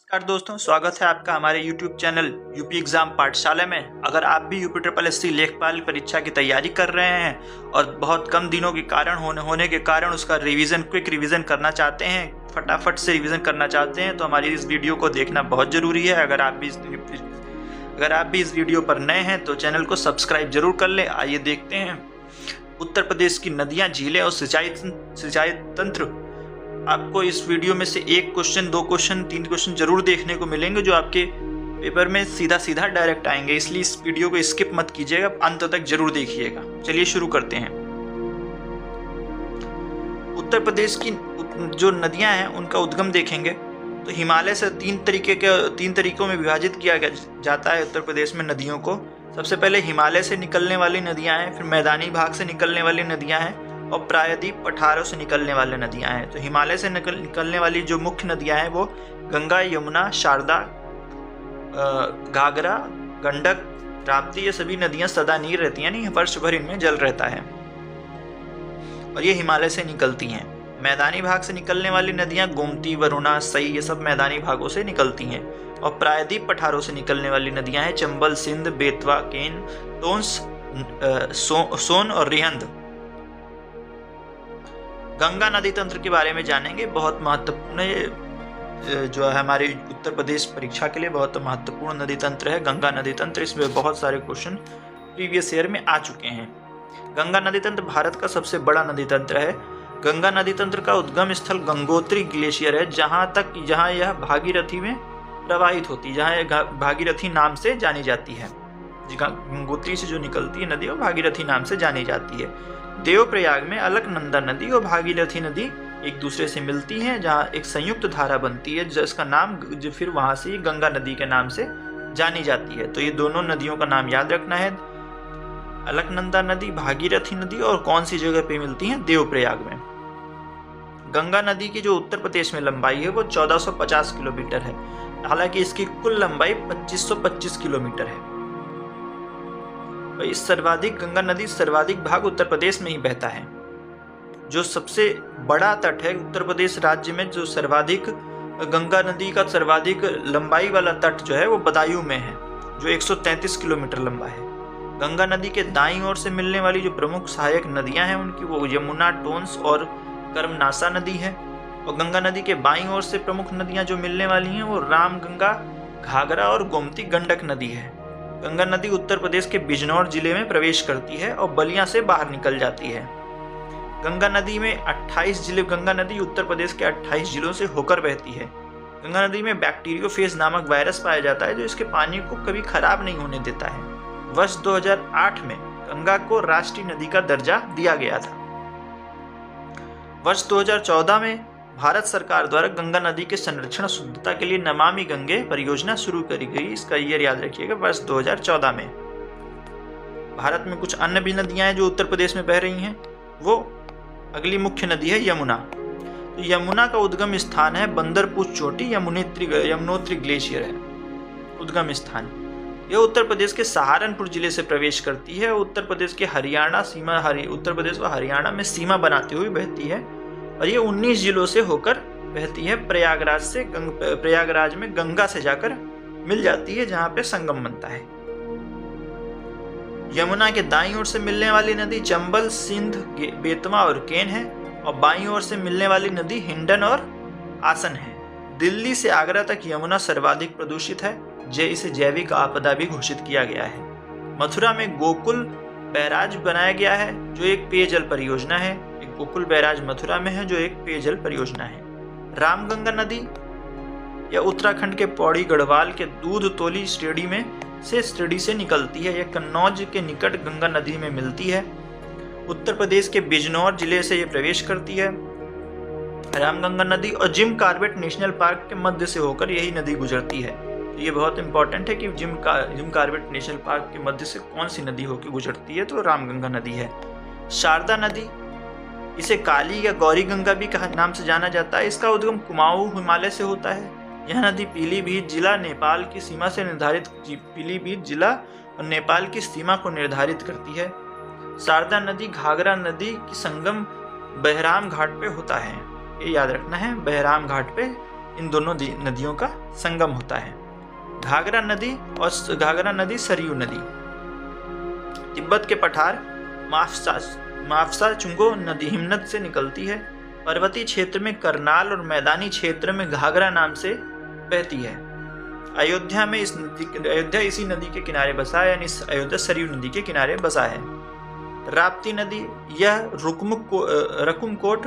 नमस्कार दोस्तों, स्वागत है आपका हमारे YouTube चैनल यूपी एग्जाम पाठशाला में। अगर आप भी यूपी ट्रिपल एससी लेखपाल परीक्षा की तैयारी कर रहे हैं और बहुत कम दिनों के कारण होने के कारण उसका क्विक रिवीजन करना चाहते हैं, फटाफट से रिवीजन करना चाहते हैं, तो हमारी इस वीडियो को देखना बहुत ज़रूरी है। अगर आप भी इस वीडियो पर नए हैं तो चैनल को सब्सक्राइब जरूर कर लें। आइए देखते हैं उत्तर प्रदेश की नदियाँ, झीलें और सिंचाई तंत्र। आपको इस वीडियो में से एक क्वेश्चन, दो क्वेश्चन, तीन क्वेश्चन जरूर देखने को मिलेंगे जो आपके पेपर में सीधा डायरेक्ट आएंगे, इसलिए इस वीडियो को स्किप मत कीजिएगा, अंत तक जरूर देखिएगा। चलिए शुरू करते हैं। उत्तर प्रदेश की जो नदियां हैं उनका उद्गम देखेंगे तो हिमालय से तीन तरीकों में विभाजित किया जाता है उत्तर प्रदेश में नदियों को। सबसे पहले हिमालय से निकलने वाली नदियां हैं, फिर मैदानी भाग से निकलने वाली नदियां हैं और प्रायद्वीप पठारों से निकलने वाली नदियां हैं। तो हिमालय से निकलने वाली जो मुख्य नदियां हैं वो गंगा, यमुना, शारदा, घाघरा, गंडक, राप्ती, ये सभी नदियां सदा नीर रहती हैं, यानी वर्ष भर इनमें जल रहता है और ये हिमालय से निकलती हैं। मैदानी भाग से निकलने वाली नदियां गोमती, वरुणा, सई, ये सब मैदानी भागों से निकलती हैं और प्रायद्वीप पठारों से निकलने वाली नदियां हैं चंबल, सिंध, बेतवा, केन, टोंस, सोन और रिहंद। गंगा नदी तंत्र के बारे में जानेंगे, बहुत महत्वपूर्ण है, जो है हमारे उत्तर प्रदेश परीक्षा के लिए बहुत महत्वपूर्ण नदी तंत्र है गंगा नदी तंत्र। इसमें बहुत सारे क्वेश्चन प्रीवियस ईयर में आ चुके हैं। गंगा नदी तंत्र भारत का सबसे बड़ा नदी तंत्र है। गंगा नदी तंत्र का उद्गम स्थल गंगोत्री ग्लेशियर है, जहाँ यह भागीरथी में प्रवाहित होती है, जहाँ यह भागीरथी नाम से जानी जाती है। गंगोत्री से जो निकलती है नदी वो भागीरथी नाम से जानी जाती है। देवप्रयाग में अलकनंदा नदी और भागीरथी नदी एक दूसरे से मिलती हैं, जहाँ एक संयुक्त धारा बनती है जिसका नाम फिर वहां से गंगा नदी के नाम से जानी जाती है। तो ये दोनों नदियों का नाम याद रखना है, अलकनंदा नदी, भागीरथी नदी, और कौन सी जगह पे मिलती हैं, देवप्रयाग में। गंगा नदी की जो उत्तर प्रदेश में लंबाई है वो 1450 किलोमीटर है, हालांकि इसकी कुल लंबाई 2525 किलोमीटर है। इस गंगा नदी सर्वाधिक भाग उत्तर प्रदेश में ही बहता है। जो सबसे बड़ा तट है उत्तर प्रदेश राज्य में, जो गंगा नदी का सर्वाधिक लंबाई वाला तट जो है वो बदायूं में है, जो 133 किलोमीटर लंबा है। गंगा नदी के दाईं ओर से मिलने वाली जो प्रमुख सहायक नदियां हैं उनकी वो यमुना, टोंस और कर्मनासा नदी है, और गंगा नदी के बाईं ओर से प्रमुख नदियां जो मिलने वाली हैं वो रामगंगा, घाघरा और गोमती गंडक नदी है। गंगा नदी उत्तर प्रदेश के बिजनौर जिले में प्रवेश करती है और बलिया से बाहर निकल जाती है। गंगा नदी उत्तर प्रदेश के 28 जिलों से होकर बहती है। गंगा नदी में बैक्टीरियोफेज नामक वायरस पाया जाता है जो इसके पानी को कभी खराब नहीं होने देता है। वर्ष 2008 में गंगा को राष्ट्रीय नदी का दर्जा दिया गया था। वर्ष 2014 में भारत सरकार द्वारा गंगा नदी के संरक्षण और शुद्धता के लिए नमामि गंगे परियोजना शुरू करी गई। इसका ईयर याद रखिएगा, वर्ष 2014 में। भारत में कुछ अन्य भी नदियां हैं जो उत्तर प्रदेश में बह रही हैं। वो अगली मुख्य नदी है यमुना। तो यमुना का उद्गम स्थान है बंदरपुर चोटी, यमुनोत्री ग्लेशियर है उद्गम स्थान। यह उत्तर प्रदेश के सहारनपुर जिले से प्रवेश करती है। उत्तर प्रदेश व हरियाणा में सीमा बनाते हुए बहती है और ये 19 जिलों से होकर बहती है। प्रयागराज में गंगा से जाकर मिल जाती है, जहां पे संगम बनता है। यमुना के दाईं ओर से मिलने वाली नदी चंबल, सिंध, बेतवा और केन है, और बाईं ओर से मिलने वाली नदी हिंडन और आसन है। दिल्ली से आगरा तक यमुना सर्वाधिक प्रदूषित है, इसे जैविक आपदा भी घोषित किया गया है। मथुरा में गोकुल बैराज बनाया गया है जो एक पेयजल परियोजना है। गोकुल बैराज मथुरा में है जो एक पेयजल परियोजना है। रामगंगा नदी या उत्तराखंड के पौड़ी गढ़वाल के दूध तोली श्रेणी से निकलती है। यह कन्नौज के निकट गंगा नदी में मिलती है। उत्तर प्रदेश के बिजनौर जिले से यह प्रवेश करती है। रामगंगा नदी और जिम कॉर्बेट नेशनल पार्क के मध्य से होकर यही नदी गुजरती है। तो ये बहुत इंपॉर्टेंट है कि जिम कॉर्बेट नेशनल पार्क के मध्य से कौन सी नदी होकर गुजरती है, तो रामगंगा नदी है। शारदा नदी, इसे काली या गौरी गंगा भी नाम से जाना जाता है। इसका उद्गम कुमाऊं हिमालय से होता है। यह नदी पीलीभीत जिला नेपाल की सीमा को निर्धारित करती है। शारदा नदी घाघरा नदी की संगम बहराम घाट पे होता है, ये याद रखना है, बहराम घाट पे इन दोनों नदियों का संगम होता है। घाघरा नदी सरयू नदी तिब्बत के पठार माफसा चुंगो नदी हिमनद से निकलती है। पर्वतीय क्षेत्र में करनाल और मैदानी क्षेत्र में घाघरा नाम से बहती है। अयोध्या इसी नदी के किनारे बसा है, यानी अयोध्या सरयू नदी के किनारे बसा है। राप्ती नदी, यह रकुमकोट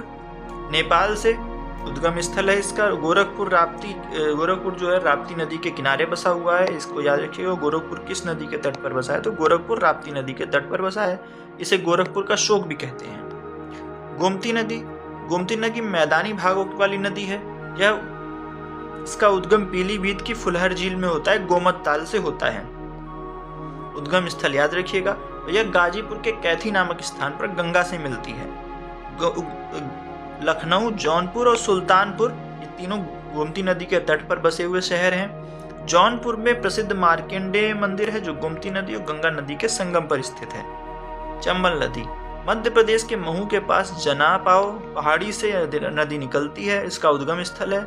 नेपाल से उद्गम स्थल है इसका। गोरखपुर जो है राप्ती नदी के किनारे बसा हुआ है, इसको याद रखिएगा। गोरखपुर किस नदी के तट पर बसा है? तो गोरखपुर राप्ती नदी के तट पर बसा है। इसे गोरखपुर का शोक भी कहते हैं। गोमती नदी मैदानी भागों वाली नदी है। इसका उद्गम पीलीभीत की फुलहर झील में होता है, गोमत ताल से होता है। उद्गम स्थल याद रखिएगा। यह गाजीपुर के कैथी नामक स्थान पर गंगा से मिलती है। लखनऊ, जौनपुर और सुल्तानपुर ये तीनों गोमती नदी के तट पर बसे हुए शहर हैं। जौनपुर में प्रसिद्ध मार्कंडेय मंदिर है जो गोमती नदी और गंगा नदी के संगम पर स्थित है। चंबल नदी मध्य प्रदेश के महू के पास जनापाव पहाड़ी से नदी निकलती है, इसका उद्गम स्थल है।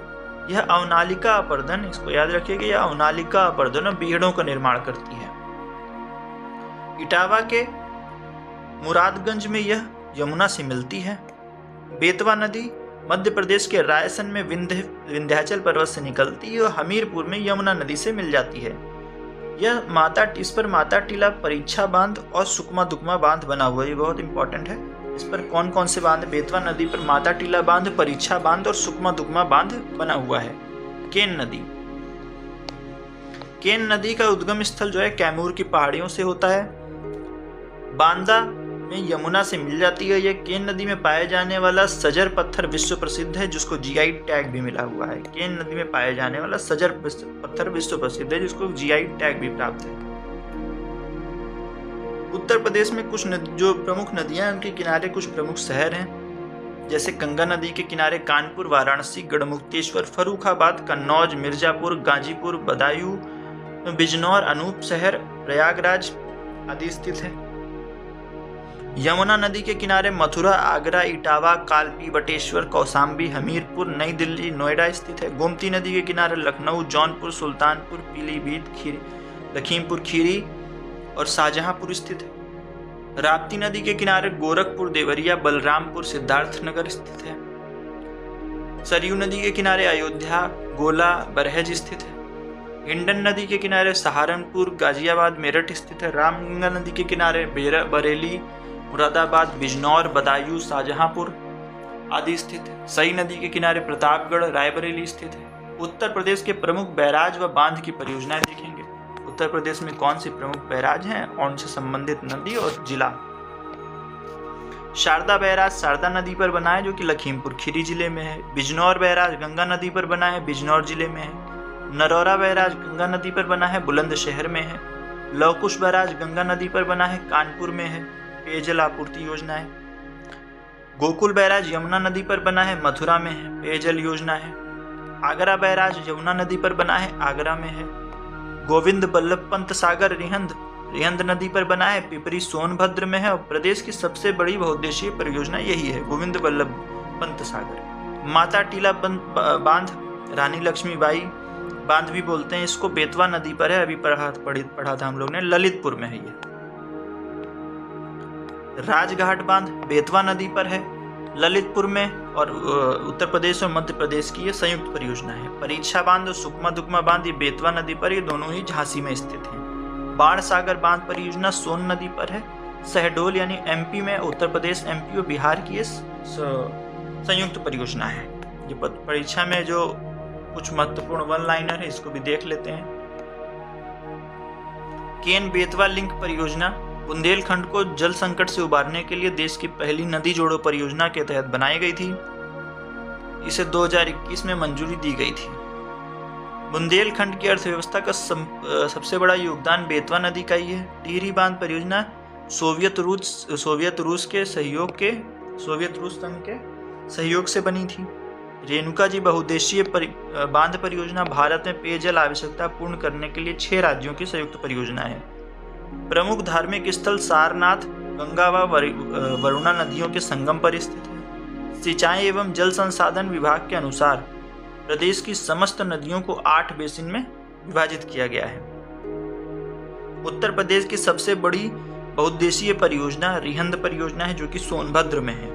यह अवनालिका अपर्दन, इसको याद रखिएगा, यह अवनालिका अपर्दन और बीहड़ों का निर्माण करती है। इटावा के मुरादगंज में यह यमुना से मिलती है। बेतवा नदी मध्य प्रदेश के रायसन में विंध्याचल पर्वत से निकलती है और हमीरपुर में यमुना नदी से मिल जाती है। इस पर माता टीला परीक्षा बांध और सुकमा दुकमा बांध बना हुआ है, ये बहुत इंपॉर्टेंट है। इस पर कौन कौन से बांध? बेतवा नदी पर माता टीला बांध, परीक्षा बांध और सुकमा दुकमा बांध बना हुआ है। केन नदी का उद्गम स्थल जो है कैमूर की पहाड़ियों से होता है। बांदा में यमुना से मिल जाती है। यह केन नदी में पाए जाने वाला सजर पत्थर विश्व प्रसिद्ध है, जिसको जीआई टैग भी मिला हुआ है। केन नदी में पाए जाने वाला सजर पत्थर विश्व प्रसिद्ध है, जिसको जीआई टैग भी प्राप्त है। उत्तर प्रदेश में कुछ जो प्रमुख नदियां हैं उनके किनारे कुछ प्रमुख शहर हैं, जैसे गंगा नदी के किनारे कानपुर, वाराणसी, गढ़मुक्तेश्वर, फर्रुखाबाद, कन्नौज, मिर्जापुर, गाजीपुर, बदायूं, बिजनौर, अनूप शहर, प्रयागराज आदि स्थित है। यमुना नदी के किनारे मथुरा, आगरा, इटावा, कालपी, बटेश्वर, कौशाम्बी, हमीरपुर, नई दिल्ली, नोएडा स्थित है। गोमती नदी के किनारे लखनऊ, जौनपुर, सुल्तानपुर, पीलीभीत, लखीमपुर खीरी और शाहजहांपुर स्थित है। राप्ती नदी के किनारे गोरखपुर, देवरिया, बलरामपुर, सिद्धार्थनगर स्थित है। सरयू नदी के किनारे अयोध्या, गोला, बरहेज स्थित है। हिंडन नदी के किनारे सहारनपुर, गाजियाबाद, मेरठ स्थित है। रामगंगा नदी के किनारे बरेली, मुरादाबाद, बिजनौर, बदायूं, शाहजहांपुर आदि स्थित है। सई नदी के किनारे प्रतापगढ़, रायबरेली स्थित है। उत्तर प्रदेश के प्रमुख बैराज व बांध की परियोजनाएं देखेंगे। उत्तर प्रदेश में कौन सी प्रमुख बैराज हैं और उनसे संबंधित नदी और जिला? शारदा बैराज शारदा नदी पर बना है, जो कि लखीमपुर खीरी जिले में है। बिजनौर बैराज गंगा नदी पर बना है, बिजनौर जिले में है। नरौरा बैराज गंगा नदी पर बना है, बुलंदशहर में है। लवकुश बैराज गंगा नदी पर बना है, कानपुर में है। पेयजल आपूर्ति योजना है। गोकुल बैराज यमुना नदी पर बना है, मथुरा में है, पेयजल योजना है। आगरा बैराज यमुना नदी पर बना है, आगरा में है। गोविंद बल्लभ पंत सागर रिहंद नदी पर बना है, पिपरी सोनभद्र में है और प्रदेश की सबसे बड़ी बहुउद्देशीय परियोजना यही है, गोविंद बल्लभ पंत सागर। माता टीला बांध, रानी लक्ष्मीबाई बांध भी बोलते हैं इसको, बेतवा नदी पर है, अभी पढ़ा था हम लोग ने, ललितपुर में है ये। राजघाट बांध बेतवा नदी पर है, ललितपुर में, और उत्तर प्रदेश और मध्य प्रदेश की ये संयुक्त परियोजना है। परीक्षा बांध और सुकमा दुकमा बांध ये बेतवा नदी पर, ये दोनों ही झांसी में स्थित हैं। बाण सागर बांध परियोजना सोन नदी पर है। शहडोल यानी एमपी में, उत्तर प्रदेश, एमपी और बिहार की ये संयुक्त परियोजना है। ये परीक्षा में जो कुछ महत्वपूर्ण वन लाइनर है इसको भी देख लेते हैं। केन बेतवा लिंक परियोजना बुंदेलखंड को जल संकट से उबारने के लिए देश की पहली नदी जोड़ो परियोजना के तहत बनाई गई थी। इसे 2021 में मंजूरी दी गई थी। बुंदेलखंड की अर्थव्यवस्था का सबसे बड़ा योगदान बेतवा नदी का ही है। टिहरी बांध परियोजना सोवियत रूस संघ के सहयोग से बनी थी। रेणुका जी बहुउद्देशीय बांध परियोजना भारत में पेयजल आवश्यकता पूर्ण करने के लिए 6 राज्यों की संयुक्त परियोजना है। प्रमुख धार्मिक स्थल सारनाथ गंगा व वरुणा नदियों के संगम पर स्थित है। सिंचाई एवं जल संसाधन विभाग के अनुसार प्रदेश की समस्त नदियों को 8 बेसिन में विभाजित किया गया है। उत्तर प्रदेश की सबसे बड़ी बहुउद्देशीय परियोजना रिहंद परियोजना है, जो कि सोनभद्र में है।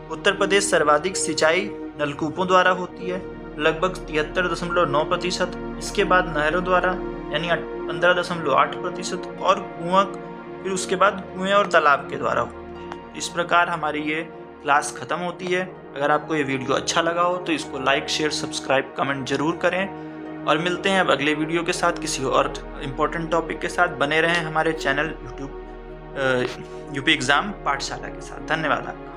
उत्तर प्रदेश सर्वाधिक सिंचाई नलकूपों द्वारा होती है, लगभग 73.9%। इसके बाद नहरों द्वारा यानी 15.8% और कुआं, फिर उसके बाद कुएं और तालाब के द्वारा होती है। इस प्रकार हमारी ये क्लास खत्म होती है। अगर आपको ये वीडियो अच्छा लगा हो तो इसको लाइक, शेयर, सब्सक्राइब, कमेंट जरूर करें और मिलते हैं अब अगले वीडियो के साथ किसी और इम्पोर्टेंट टॉपिक के साथ। बने रहें हमारे चैनल यूपी एग्जाम पाठशाला के साथ। धन्यवाद आपका।